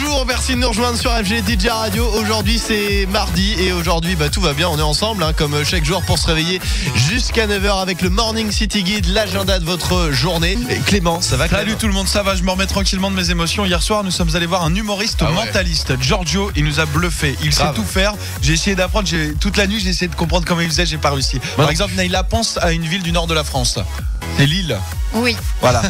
Bonjour, merci de nous rejoindre sur FG DJ Radio. Aujourd'hui c'est mardi et aujourd'hui tout va bien, on est ensemble comme chaque jour pour se réveiller jusqu'à 9h avec le Morning City Guide, l'agenda de votre journée. Et Clément, ça va Clément? Salut tout le monde, ça va, je me remets tranquillement de mes émotions. Hier soir nous sommes allés voir un humoriste mentaliste, Giorgio, il nous a bluffé, il sait tout faire. J'ai essayé d'apprendre, toute la nuit j'ai essayé de comprendre comment il faisait, j'ai pas réussi. Par exemple, Naïla pense à une ville du nord de la France. C'est Lille. Oui. Voilà.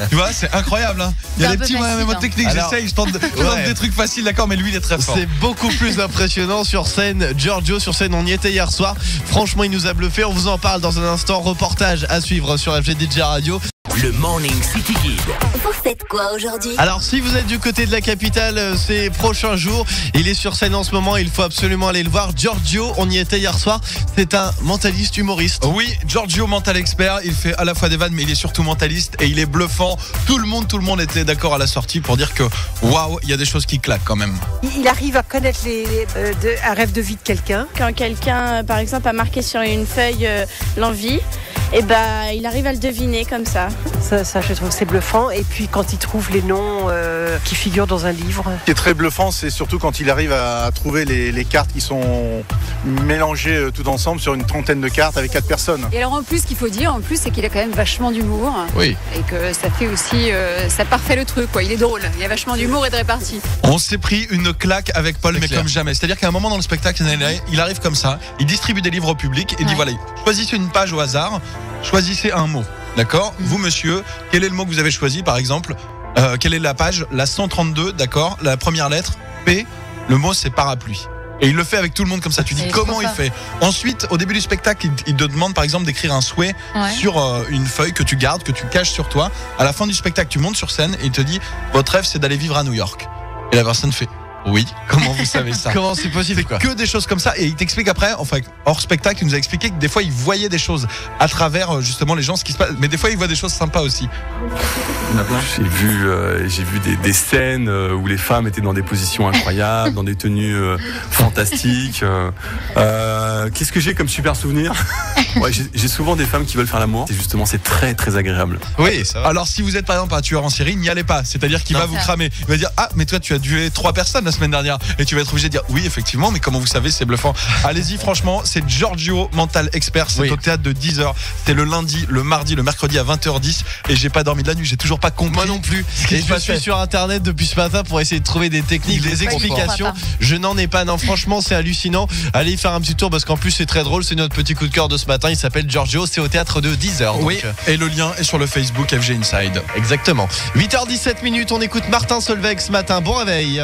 Tu vois, c'est incroyable. Il y a des petits moyens techniques, j'essaye, je tente des trucs faciles, d'accord, mais lui il est très fort. C'est beaucoup plus impressionnant sur scène. Giorgio sur scène, on y était hier soir. Franchement, il nous a bluffé. On vous en parle dans un instant. Reportage à suivre sur FG DJ Radio. Le Morning City Guide. Vous faites quoi aujourd'hui? Alors si vous êtes du côté de la capitale ces prochains jours, il est sur scène en ce moment, il faut absolument aller le voir. Giorgio, on y était hier soir, c'est un mentaliste humoriste. Oui, Giorgio, mental expert, il fait à la fois des vannes mais il est surtout mentaliste et il est bluffant. Tout le monde était d'accord à la sortie pour dire que waouh, il y a des choses qui claquent quand même. Il arrive à connaître un rêve de vie de quelqu'un. Quand quelqu'un, par exemple, a marqué sur une feuille l'envie, il arrive à le deviner comme ça. Ça, je trouve que c'est bluffant. Et puis quand il trouve les noms qui figurent dans un livre. Ce qui est très bluffant, c'est surtout quand il arrive à trouver les cartes qui sont mélangées tout ensemble sur une trentaine de cartes avec 4 personnes. Et alors en plus, ce qu'il faut dire, c'est qu'il a quand même vachement d'humour. Oui. Et que ça fait aussi, ça parfait le truc, quoi. Il est drôle. Il y a vachement d'humour et de répartie. On s'est pris une claque avec Paul, mais comme jamais. C'est-à-dire qu'à un moment dans le spectacle, il arrive comme ça, il distribue des livres au public et dit voilà, choisissez une page au hasard, choisissez un mot. D'accord. Vous, monsieur, quel est le mot que vous avez choisi, par exemple quelle est la page? La 132, d'accord. La première lettre, P. Le mot, c'est parapluie. Et il le fait avec tout le monde comme ça. Tu dis comment il fait. Ensuite, au début du spectacle, il te demande par exemple d'écrire un souhait sur une feuille que tu gardes, que tu caches sur toi. À la fin du spectacle, tu montes sur scène et il te dit votre rêve, c'est d'aller vivre à New York. Et la personne fait oui. Comment vous savez ça? Comment c'est possible quoi? Que des choses comme ça. Et il t'explique après, enfin hors spectacle, il nous a expliqué que des fois il voyait des choses à travers justement les gens, ce qui se passe. Mais des fois il voit des choses sympas aussi. J'ai vu des scènes où les femmes étaient dans des positions incroyables, dans des tenues fantastiques. Qu'est-ce que j'ai comme super souvenir? J'ai souvent des femmes qui veulent faire l'amour. Et justement, c'est très très agréable. Oui, ça va. Alors si vous êtes par exemple un tueur en série, n'y allez pas. C'est-à-dire qu'il va vous cramer. Il va dire ah mais toi tu as tué 3 personnes la semaine dernière. Et tu vas être obligé de dire oui effectivement, mais comment vous savez, c'est bluffant. Allez-y franchement, c'est Giorgio, mental expert. C'est au théâtre de 10h. C'était le lundi, le mardi, le mercredi à 20h10. Et j'ai pas dormi de la nuit. J'ai toujours pas compris. Moi non plus. Et je suis sur internet depuis ce matin pour essayer de trouver des techniques, des explications. Je n'en ai pas. Non, franchement, c'est hallucinant. Allez y faire un petit tour parce qu'en plus c'est très drôle. C'est notre petit coup de cœur de ce matin. Il s'appelle Giorgio. C'est au théâtre de 10h. Oui. Et le lien est sur le Facebook FG Inside. Exactement. 8h17. On écoute Martin Solveig ce matin. Bon réveil.